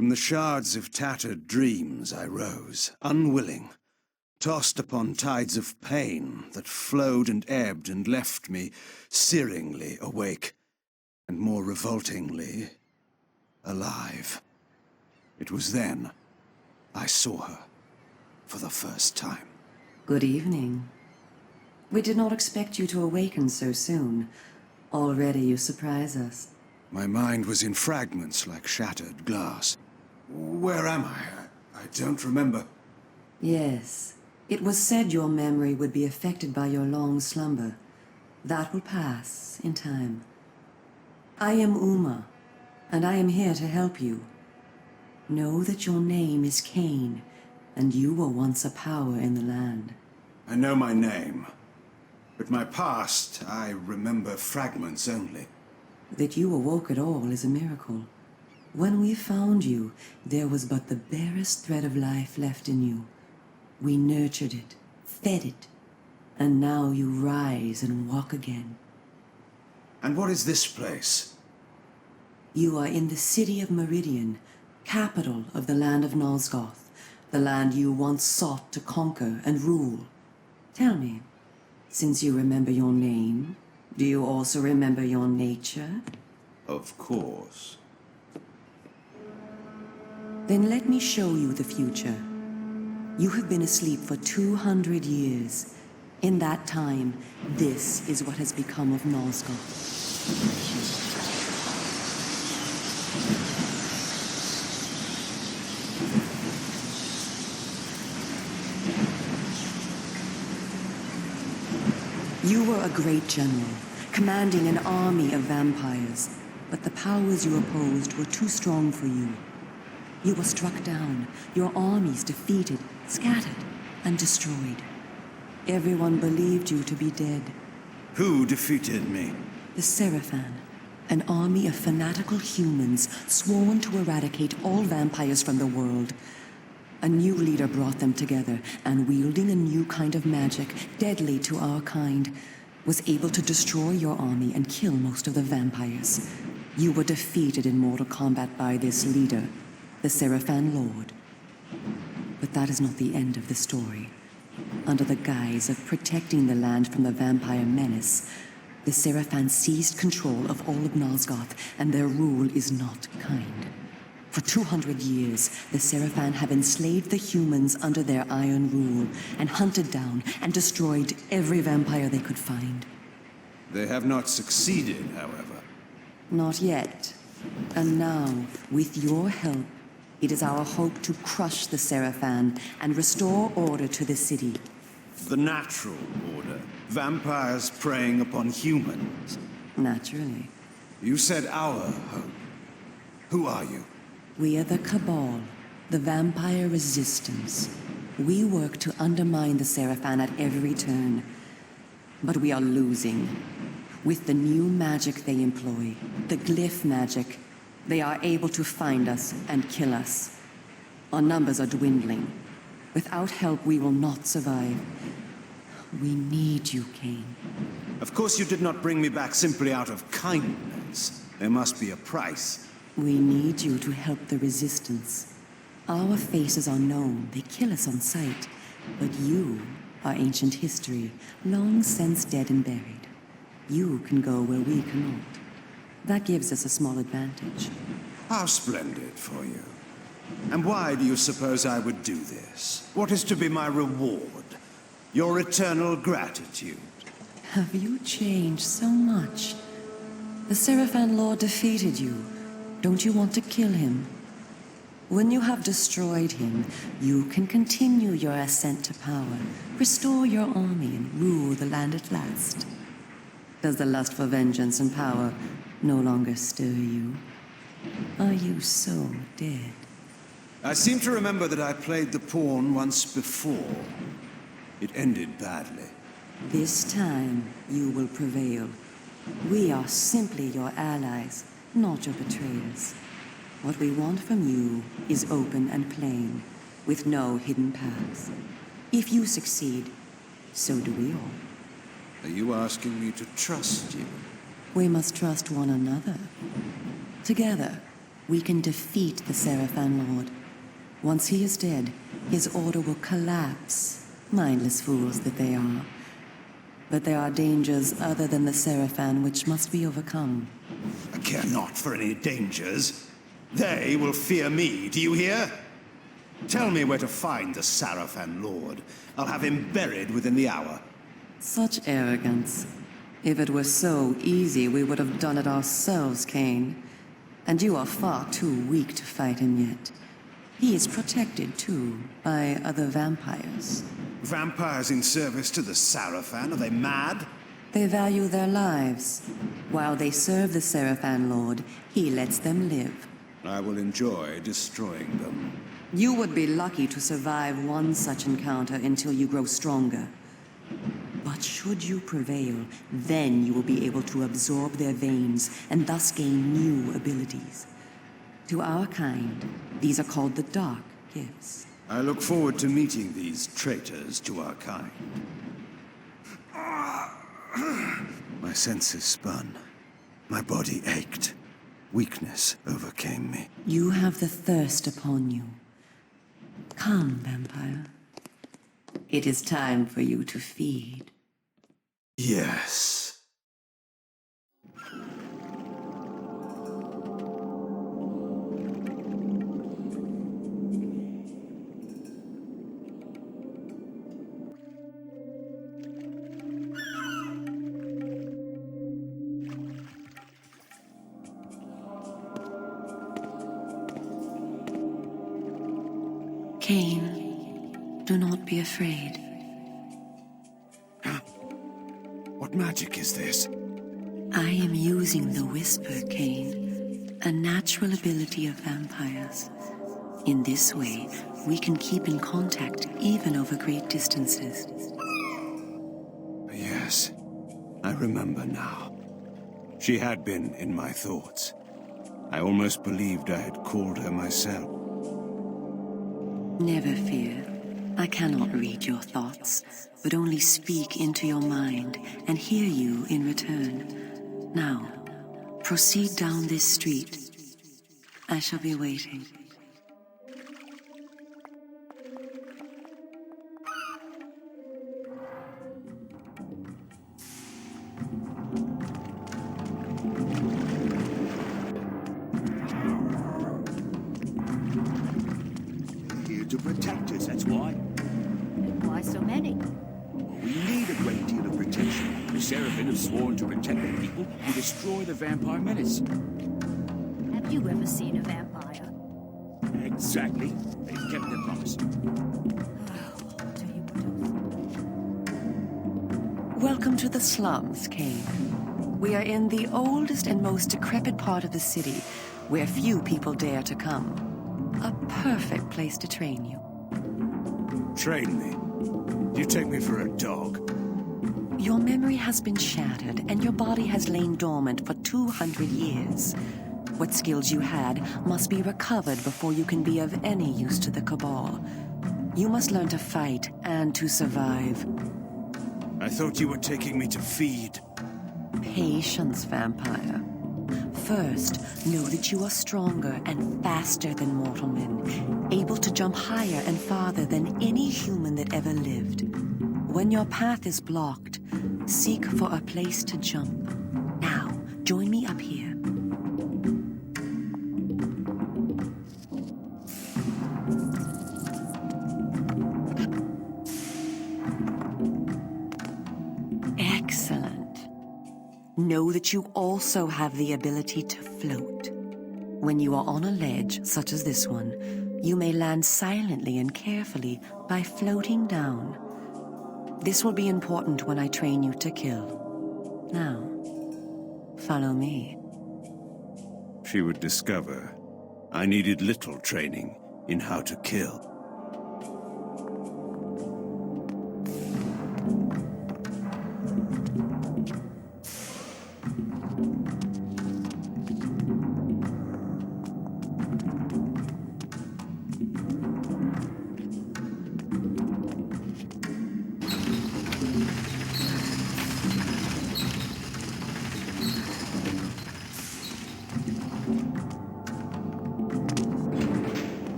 From the shards of tattered dreams I rose, unwilling, tossed upon tides of pain that flowed and ebbed and left me searingly awake, and more revoltingly, alive. It was then I saw her for the first time. Good evening. We did not expect you to awaken so soon. Already you surprise us. My mind was in fragments like shattered glass. Where am I? I don't remember. Yes. It was said your memory would be affected by your long slumber. That will pass in time. I am Uma, and I am here to help you. Know that your name is Kain, and you were once a power in the land. I know my name, but my past, I remember fragments only. That you awoke at all is a miracle. When we found you, there was but the barest thread of life left in you. We nurtured it, fed it, and now you rise and walk again. And what is this place? You are in the city of Meridian, capital of the land of Nosgoth, the land you once sought to conquer and rule. Tell me, since you remember your name, do you also remember your nature? Of course. Then let me show you the future. You have been asleep for 200 years. In that time, this is what has become of Nosgoth. You were a great general, commanding an army of vampires, but the powers you opposed were too strong for you. You were struck down, your armies defeated, scattered, and destroyed. Everyone believed you to be dead. Who defeated me? The Seraphan, an army of fanatical humans sworn to eradicate all vampires from the world. A new leader brought them together, and wielding a new kind of magic, deadly to our kind, was able to destroy your army and kill most of the vampires. You were defeated in mortal combat by this leader, the Seraphan Lord. But that is not the end of the story. Under the guise of protecting the land from the vampire menace, the Seraphan seized control of all of Nosgoth, and their rule is not kind. For 200 years, the Seraphan have enslaved the humans under their iron rule, and hunted down and destroyed every vampire they could find. They have not succeeded, however. Not yet. And now, with your help, it is our hope to crush the Seraphan and restore order to the city. The natural order. Vampires preying upon humans. Naturally. You said our hope. Who are you? We are the Cabal, the vampire resistance. We work to undermine the Seraphan at every turn. But we are losing. With the new magic they employ, the glyph magic, they are able to find us and kill us. Our numbers are dwindling. Without help, we will not survive. We need you, Kain. Of course you did not bring me back simply out of kindness. There must be a price. We need you to help the Resistance. Our faces are known. They kill us on sight. But you are ancient history, long since dead and buried. You can go where we cannot. That gives us a small advantage. How splendid for you. And why do you suppose I would do this? What is to be my reward? Your eternal gratitude? Have you changed so much? The Seraphan Lord defeated you. Don't you want to kill him? When you have destroyed him, you can continue your ascent to power, restore your army, and rule the land at last. Does the lust for vengeance and power no longer stir you? Are you so dead? I seem to remember that I played the pawn once before. It ended badly. This time, you will prevail. We are simply your allies, not your betrayers. What we want from you is open and plain, with no hidden paths. If you succeed, so do we all. Are you asking me to trust you? We must trust one another. Together, we can defeat the Seraphan Lord. Once he is dead, his order will collapse, mindless fools that they are. But there are dangers other than the Seraphan which must be overcome. I care not for any dangers. They will fear me, do you hear? Tell me where to find the Seraphan Lord. I'll have him buried within the hour. Such arrogance. If it were so easy, we would have done it ourselves, Kain. And you are far too weak to fight him yet. He is protected, too, by other vampires. Vampires in service to the Seraphan? Are they mad? They value their lives. While they serve the Seraphan Lord, he lets them live. I will enjoy destroying them. You would be lucky to survive one such encounter until you grow stronger. But should you prevail, then you will be able to absorb their veins and thus gain new abilities. To our kind, these are called the Dark Gifts. I look forward to meeting these traitors to our kind. My senses spun. My body ached. Weakness overcame me. You have the thirst upon you. Come, vampire. It is time for you to feed. Yes. Kain, do not be afraid. What magic is this? I am using the Whisper, Kain, a natural ability of vampires. In this way, we can keep in contact even over great distances. Yes, I remember now. She had been in my thoughts. I almost believed I had called her myself. Never fear. I cannot read your thoughts, but only speak into your mind and hear you in return. Now, proceed down this street. I shall be waiting. To protect us, that's why. And why so many? We need a great deal of protection. The Seraphim have sworn to protect the people who destroy the vampire menace. Have you ever seen a vampire? Exactly. They've kept their promise. I'll tell you what else. Welcome to the slums, Kain. We are in the oldest and most decrepit part of the city, where few people dare to come. A perfect place to train you. Train me? You take me for a dog? Your memory has been shattered, and your body has lain dormant for 200 years. What skills you had must be recovered before you can be of any use to the Cabal. You must learn to fight and to survive. I thought you were taking me to feed. Patience, vampire. First, know that you are stronger and faster than mortal men, able to jump higher and farther than any human that ever lived. When your path is blocked, seek for a place to jump. Now, join me up here. Excellent. Know that you also have the ability to float. When you are on a ledge, such as this one, you may land silently and carefully by floating down. This will be important when I train you to kill. Now, follow me. She would discover I needed little training in how to kill.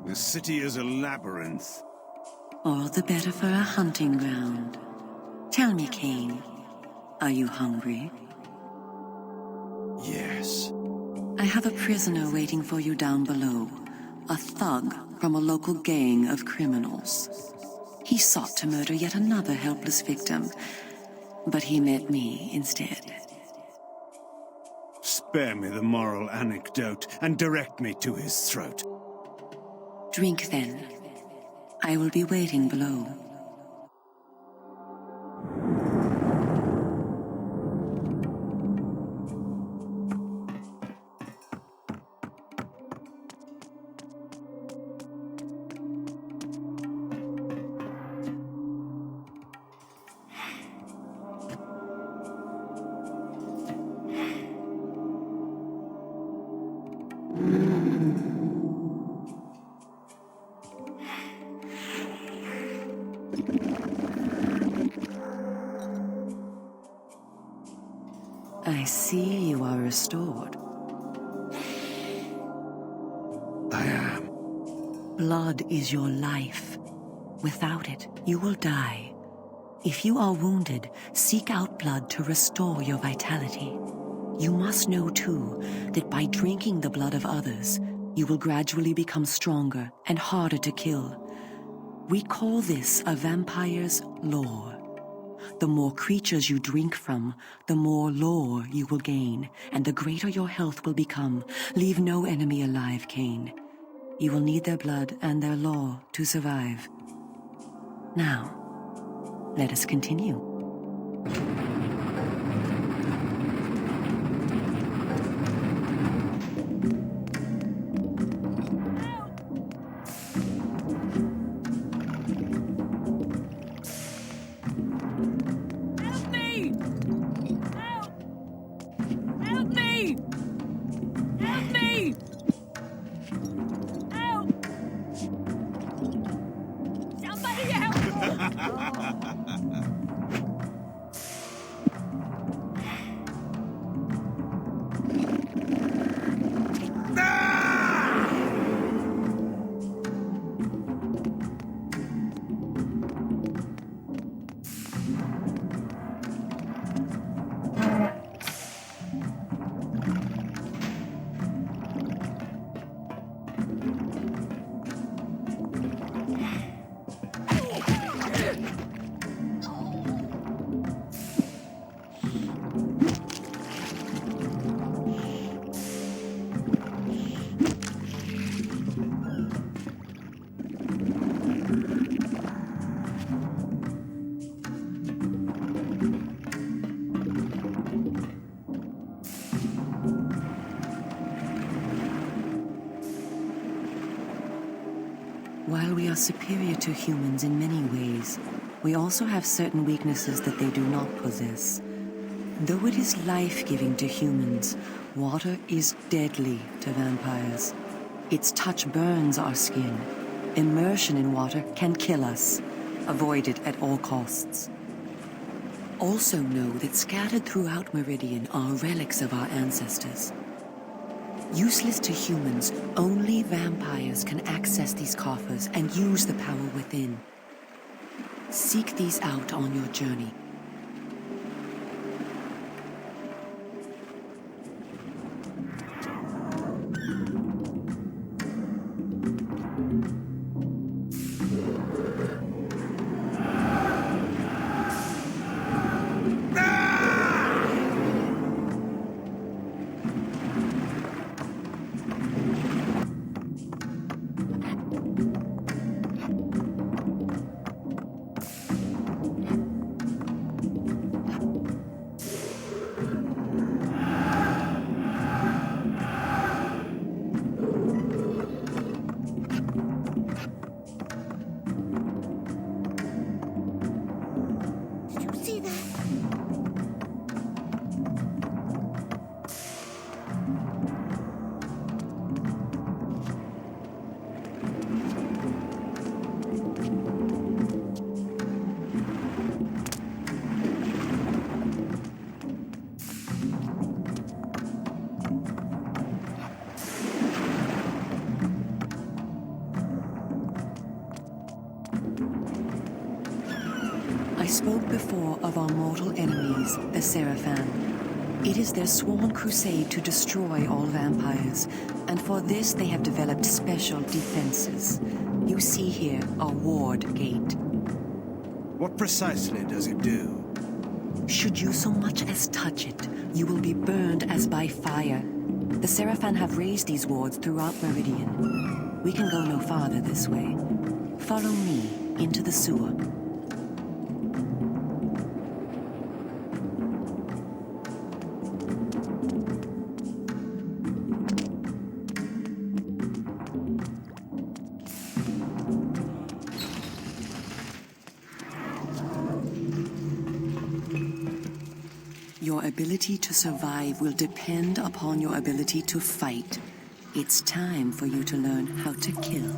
The city is a labyrinth. All the better for a hunting ground. Tell me, Kain, are you hungry? Yes. I have a prisoner waiting for you down below. A thug from a local gang of criminals. He sought to murder yet another helpless victim, but he met me instead. Spare me the moral anecdote and direct me to his throat. Drink then. I will be waiting below. I see you are restored. I am. Blood is your life. Without it, you will die. If you are wounded, seek out blood to restore your vitality. You must know, too, that by drinking the blood of others, you will gradually become stronger and harder to kill. We call this a vampire's lore. The more creatures you drink from, the more lore you will gain, and the greater your health will become. Leave no enemy alive, Kain. You will need their blood and their lore to survive. Now, let us continue. While we are superior to humans in many ways, we also have certain weaknesses that they do not possess. Though it is life-giving to humans, water is deadly to vampires. Its touch burns our skin. Immersion in water can kill us. Avoid it at all costs. Also know that scattered throughout Meridian are relics of our ancestors. Useless to humans, only vampires can access these coffers and use the power within. Seek these out on your journey. I spoke before of our mortal enemies, the Seraphim. It is their sworn crusade to destroy all vampires, and for this they have developed special defenses. You see here a ward gate. What precisely does it do? Should you so much as touch it, you will be burned as by fire. The Seraphim have raised these wards throughout Meridian. We can go no farther this way. Follow me into the sewer. Your ability to survive will depend upon your ability to fight. It's time for you to learn how to kill.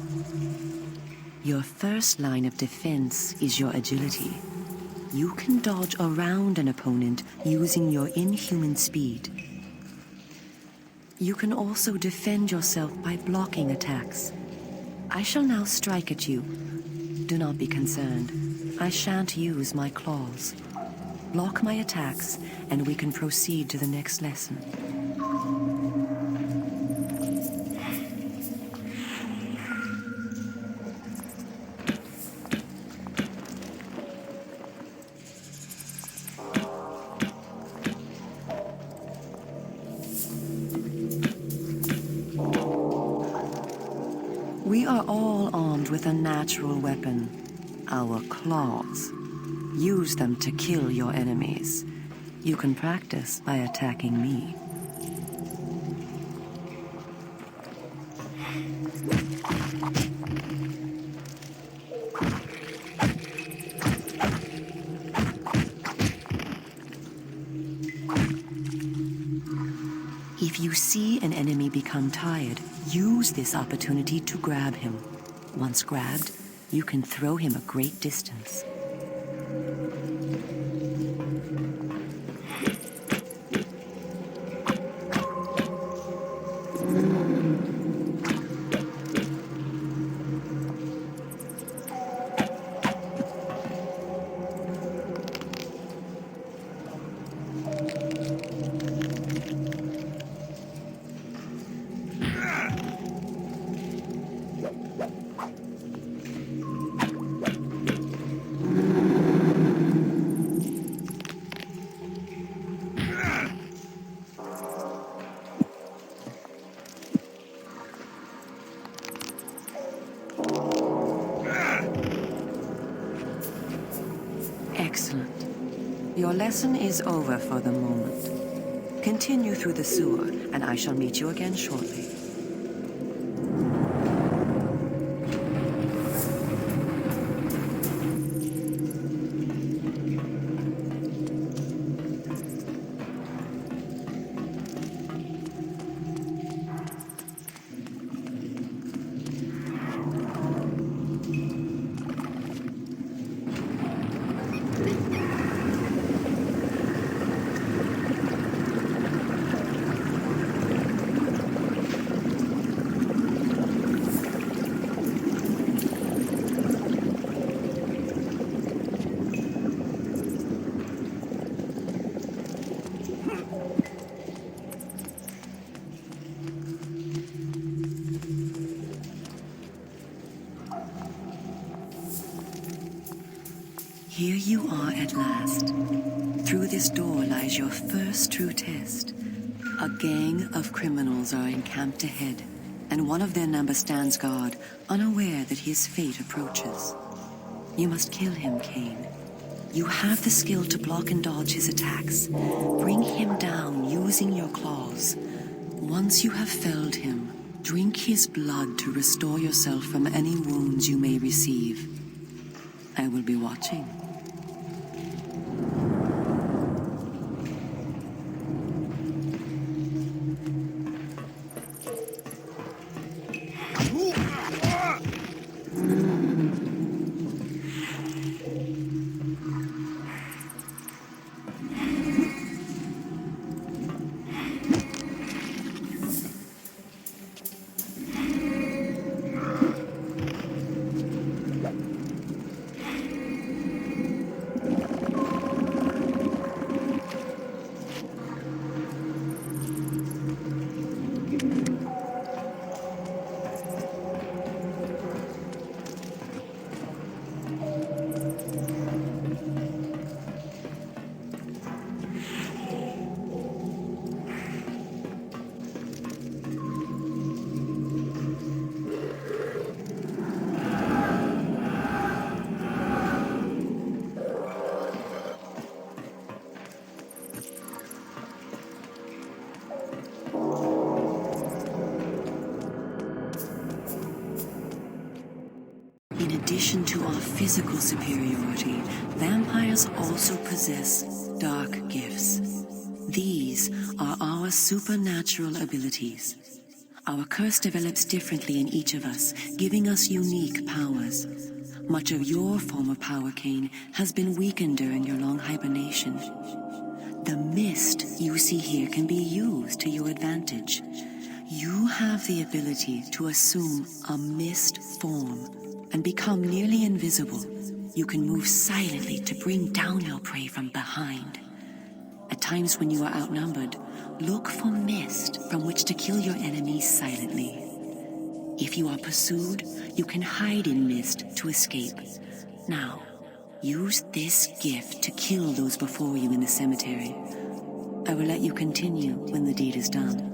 Your first line of defense is your agility. You can dodge around an opponent using your inhuman speed. You can also defend yourself by blocking attacks. I shall now strike at you. Do not be concerned. I shan't use my claws. Block my attacks, and we can proceed to the next lesson. We are all armed with a natural weapon, our claws. Use them to kill your enemies. You can practice by attacking me. If you see an enemy become tired, use this opportunity to grab him. Once grabbed, you can throw him a great distance. Excellent. Your lesson is over for the moment. Continue through the sewer, and I shall meet you again shortly. Here you are at last. Through this door lies your first true test. A gang of criminals are encamped ahead, and one of their number stands guard, unaware that his fate approaches. You must kill him, Kain. You have the skill to block and dodge his attacks. Bring him down using your claws. Once you have felled him, drink his blood to restore yourself from any wounds you may receive. I will be watching. In addition to our physical superiority, vampires also possess dark gifts. These are our supernatural abilities. Our curse develops differently in each of us, giving us unique powers. Much of your form of power, Kain, has been weakened during your long hibernation. The mist you see here can be used to your advantage. You have the ability to assume a mist form and become nearly invisible. You can move silently to bring down your prey from behind. At times when you are outnumbered, look for mist from which to kill your enemies silently. If you are pursued, you can hide in mist to escape. Now, use this gift to kill those before you in the cemetery. I will let you continue when the deed is done.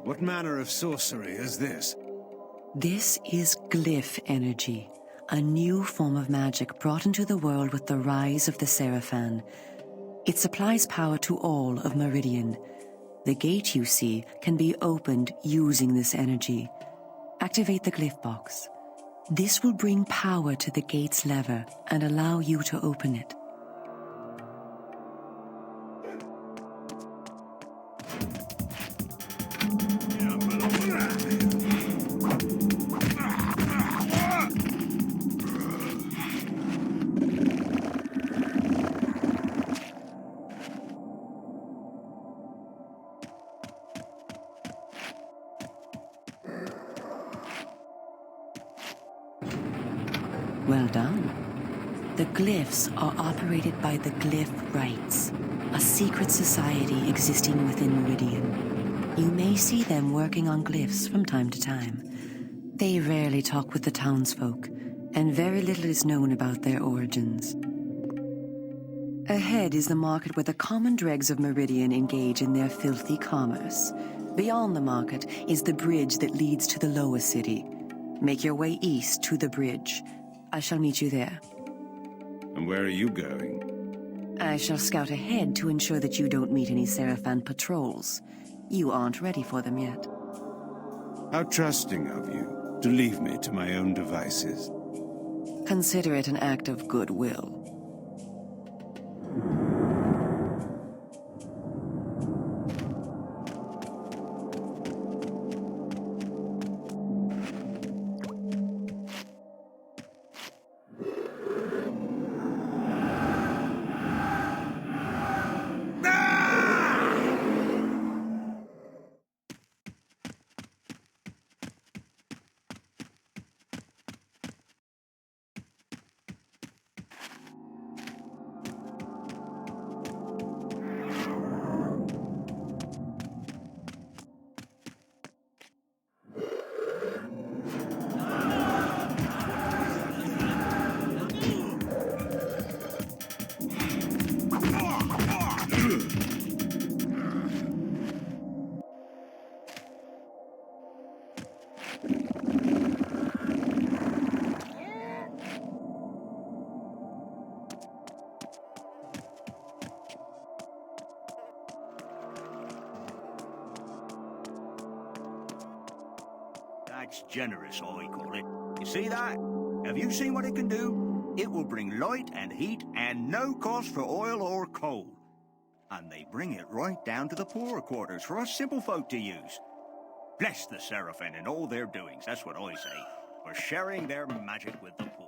What manner of sorcery is this? This is glyph energy, a new form of magic brought into the world with the rise of the Seraphan. It supplies power to all of Meridian. The gate you see can be opened using this energy. Activate the glyph box. This will bring power to the gate's lever and allow you to open it. Well done. The glyphs are operated by the Glyph Rites, a secret society existing within Meridian. You may see them working on glyphs from time to time. They rarely talk with the townsfolk, and very little is known about their origins. Ahead is the market where the common dregs of Meridian engage in their filthy commerce. Beyond the market is the bridge that leads to the lower city. Make your way east to the bridge. I shall meet you there. And where are you going? I shall scout ahead to ensure that you don't meet any Seraphan patrols. You aren't ready for them yet. How trusting of you to leave me to my own devices. Consider it an act of goodwill. That's generous, I call it. You see that? Have you seen what it can do? It will bring light and heat and no cost for oil or coal. And they bring it right down to the poorer quarters for us simple folk to use. Bless the Seraphin and all their doings, that's what I say, for sharing their magic with the poor.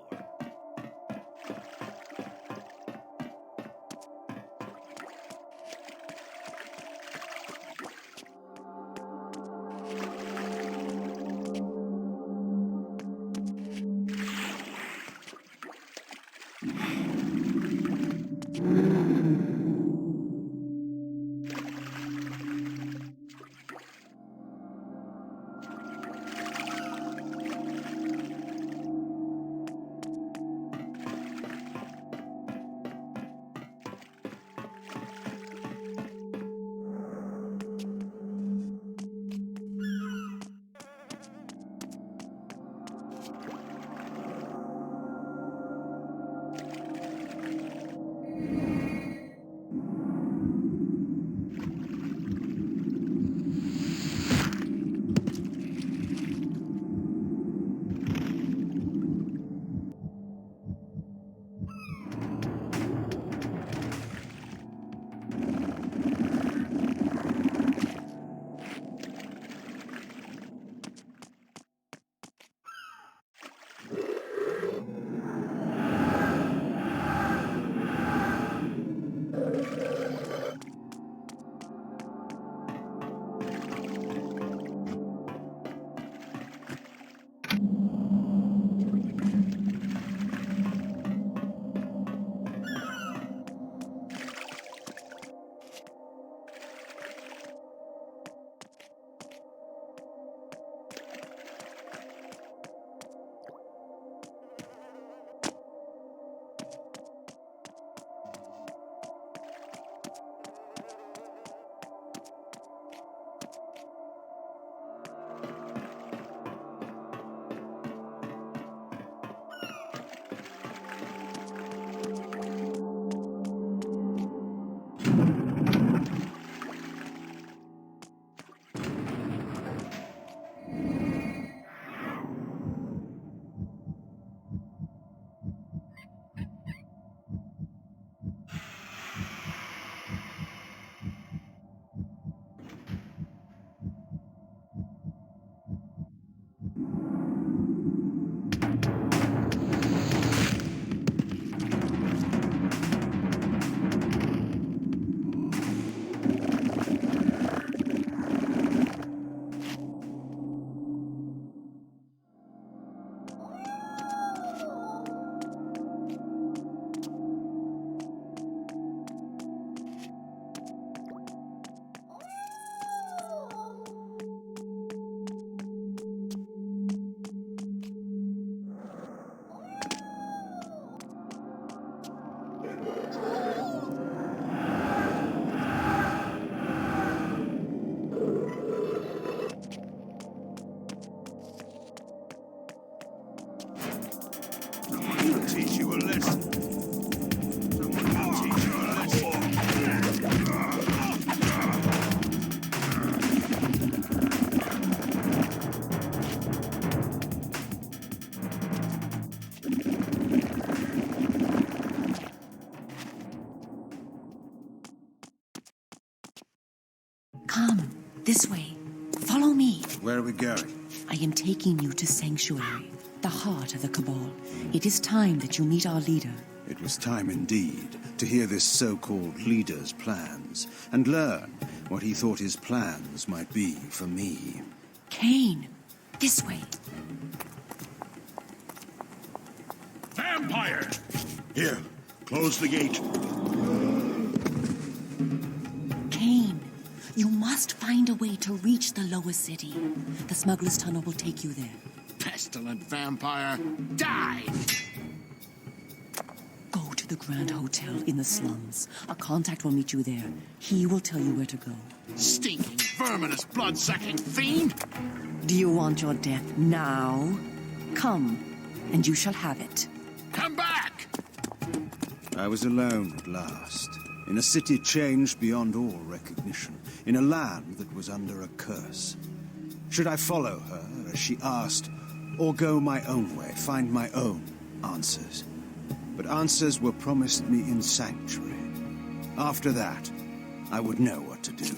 a lesson. Someone can teach you a lesson. Come, this way. Follow me. Where are we going? I am taking you to Sanctuary, the heart of the Cabal. It is time that you meet our leader. It was time indeed to hear this so-called leader's plans and learn what he thought his plans might be for me. Kain, this way. Vampire! Here, close the gate. Kain, you must find a way to reach the lower city. The smuggler's tunnel will take you there. Pestilent vampire, die! Go to the Grand Hotel in the slums. A contact will meet you there. He will tell you where to go. Stinking, verminous, blood-sucking fiend! Do you want your death now? Come, and you shall have it. Come back! I was alone at last, in a city changed beyond all recognition, in a land that was under a curse. Should I follow her, as she asked, or go my own way, find my own answers? But answers were promised me in Sanctuary. After that, I would know what to do.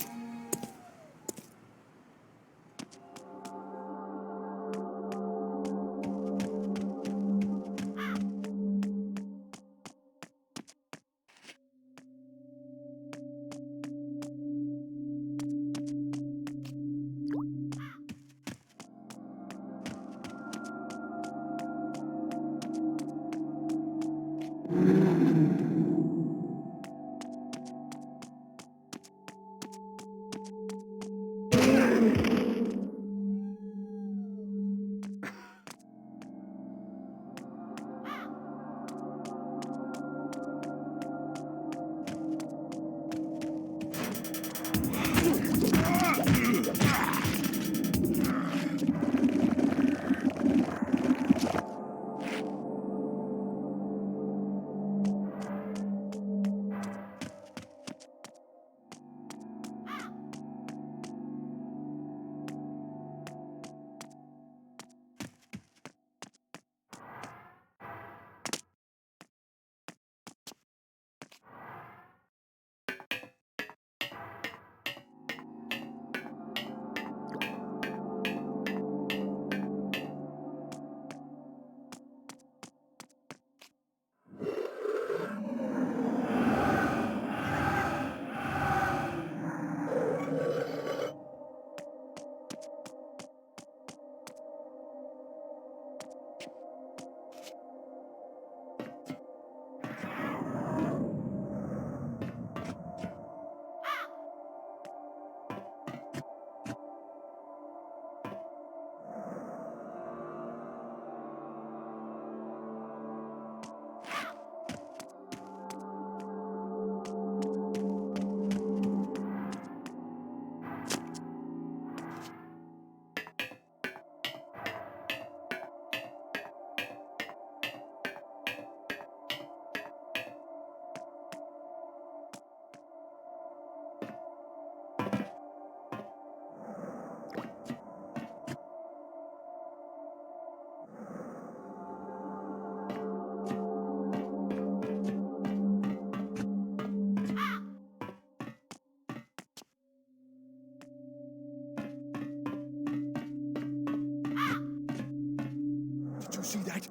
Did you see that?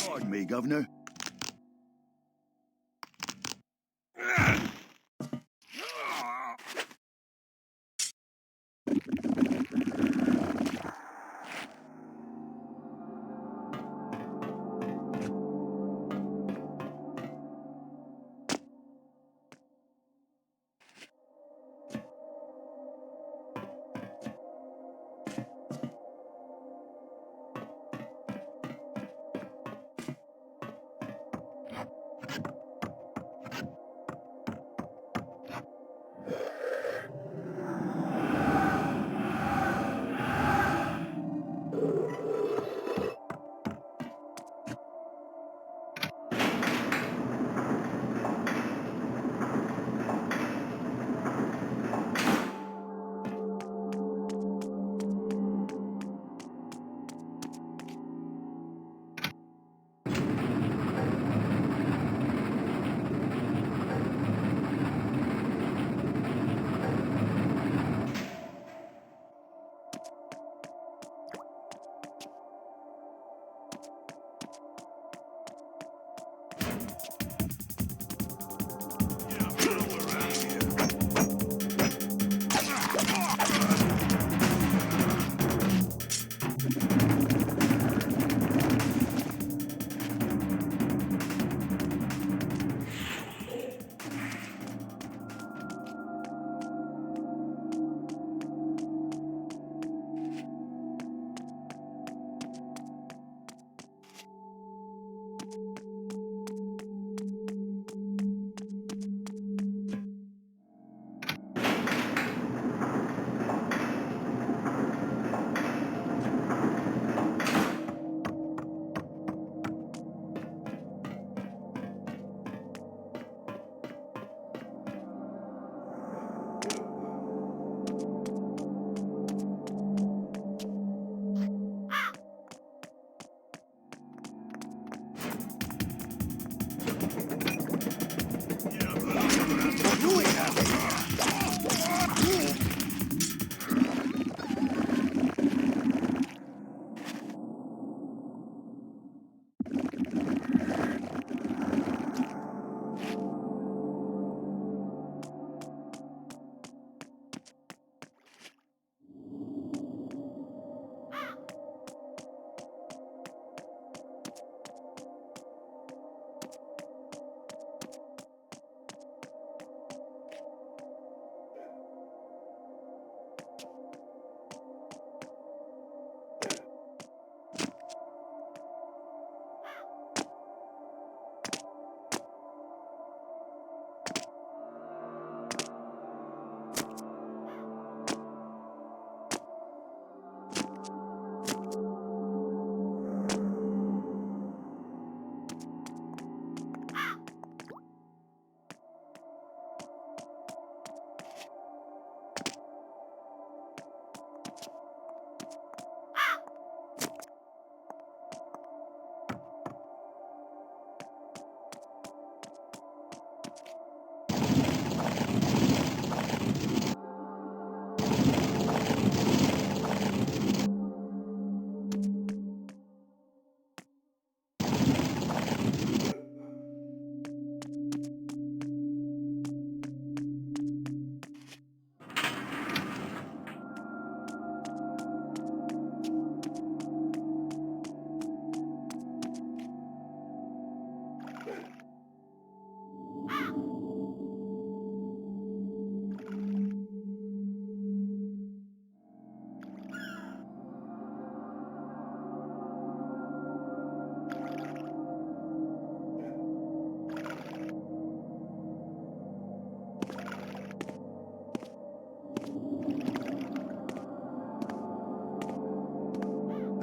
Pardon me, Governor.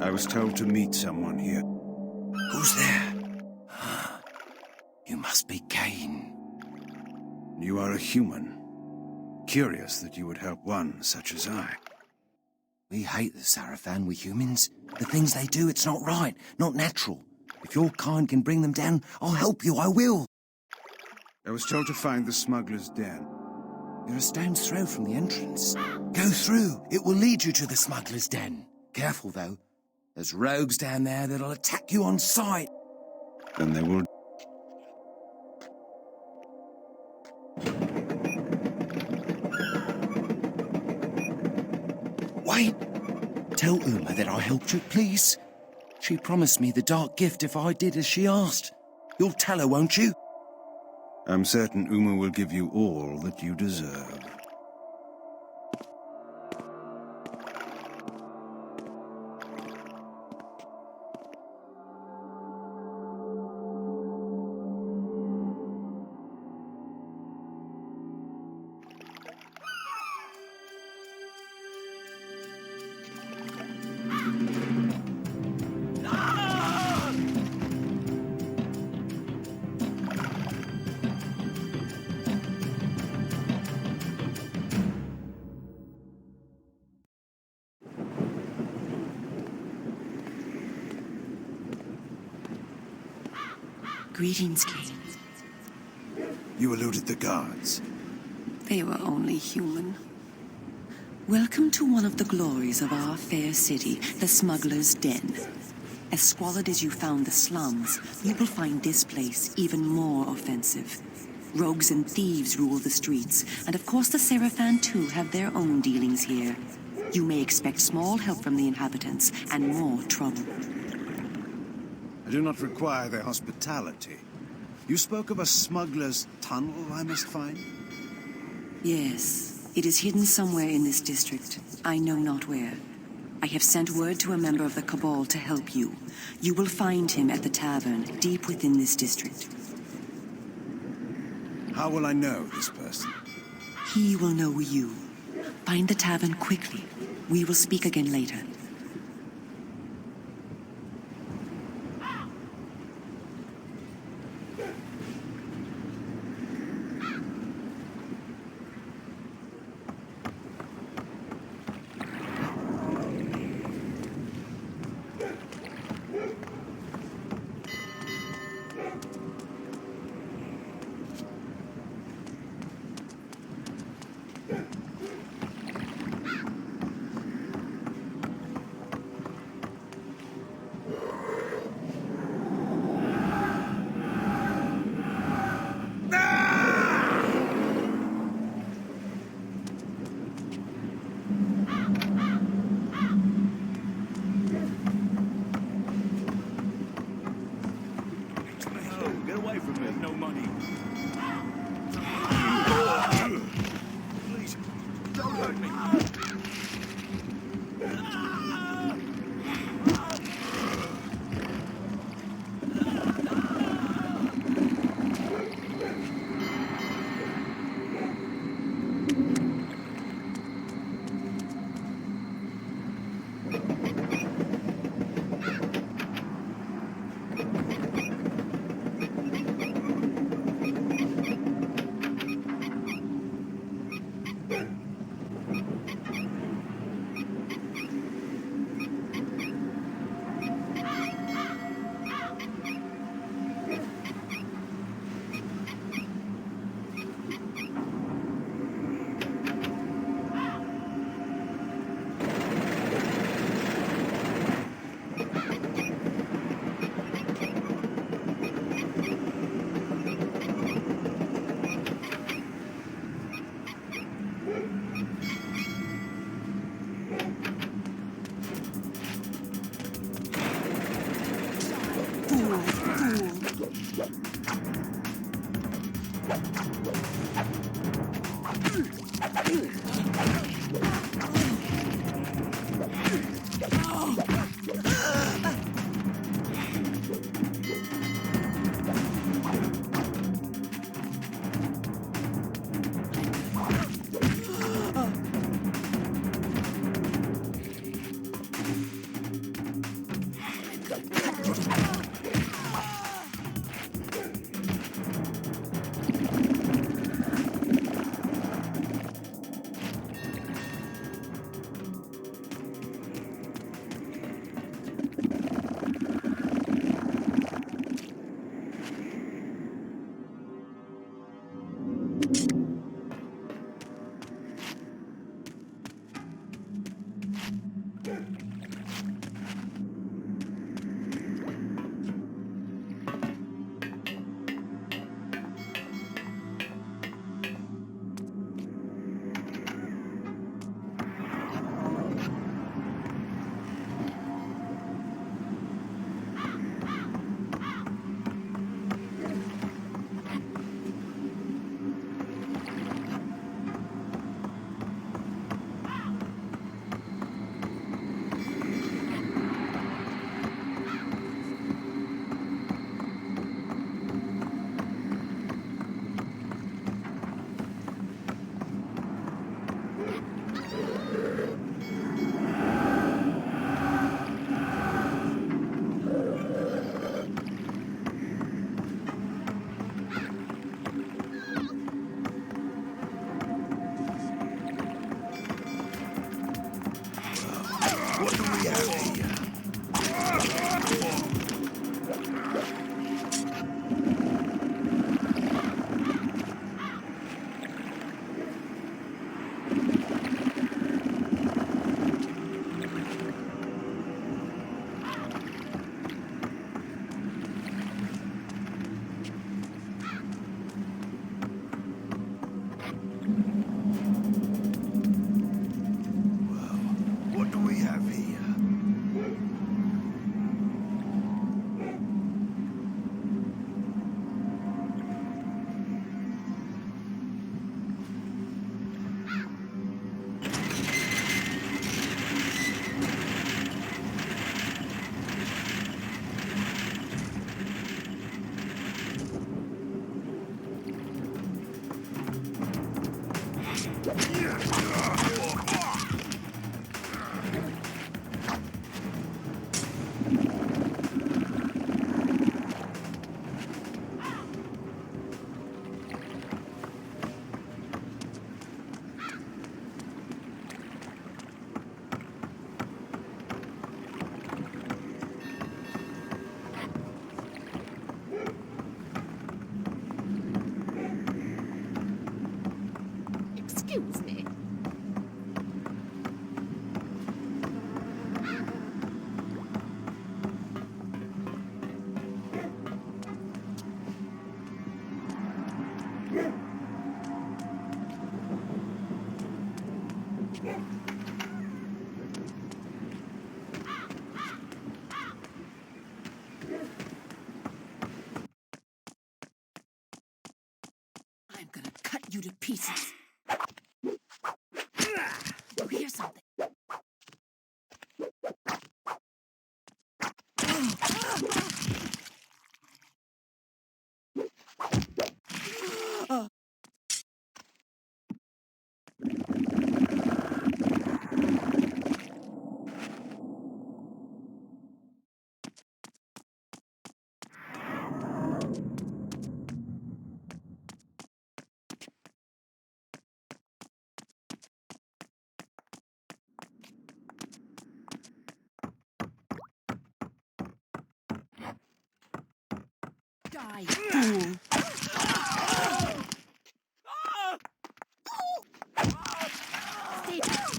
I was told to meet someone here. Who's there? You must be Kain. You are a human. Curious that you would help one such as I. We hate the Sarafan, we humans. The things they do, it's not right, not natural. If your kind can bring them down, I'll help you, I will. I was told to find the smuggler's den. You're a stone's throw from the entrance. Go through, it will lead you to the smuggler's den. Careful, though. There's rogues down there that'll attack you on sight. Then they will... Wait! Tell Uma that I helped you, please. She promised me the dark gift if I did as she asked. You'll tell her, won't you? I'm certain Uma will give you all that you deserve. Greetings, Kain. You eluded the guards. They were only human. Welcome to one of the glories of our fair city, the Smuggler's Den. As squalid as you found the slums, you will find this place even more offensive. Rogues and thieves rule the streets, and of course the Sarafan too have their own dealings here. You may expect small help from the inhabitants, and more trouble. I do not require their hospitality. You spoke of a smuggler's tunnel I must find? Yes, it is hidden somewhere in this district. I know not where. I have sent word to a member of the Cabal to help you. You will find him at the tavern, deep within this district. How will I know this person? He will know you. Find the tavern quickly. We will speak again later. Get away from me. No money. Please, don't hurt me. do we have here? What do we have here? Excuse me. I'm gonna cut you to pieces. Here's something. Die, fool! Stay back.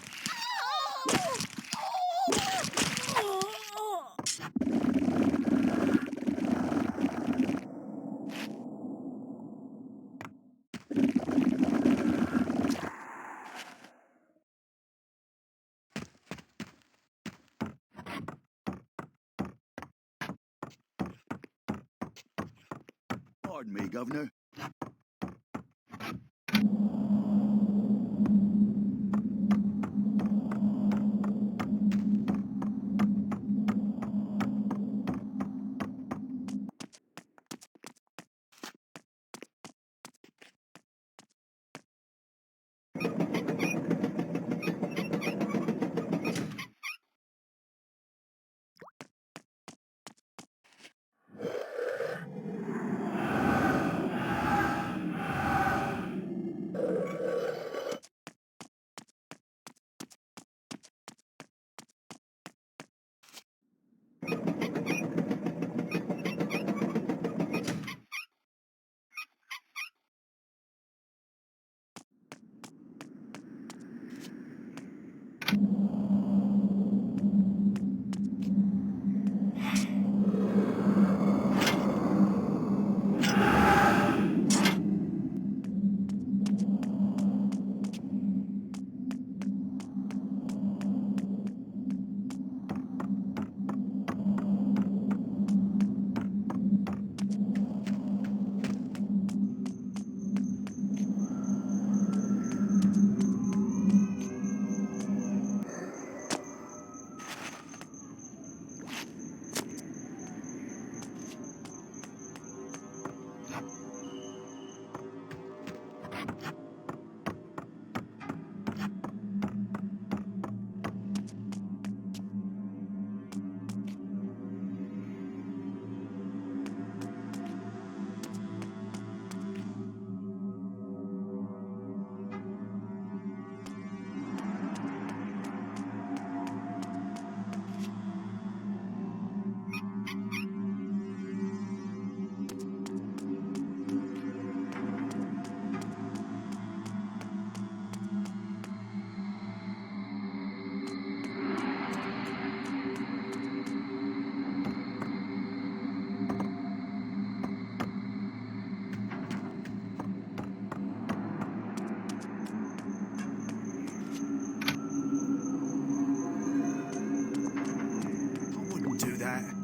Pardon me, Governor. do that.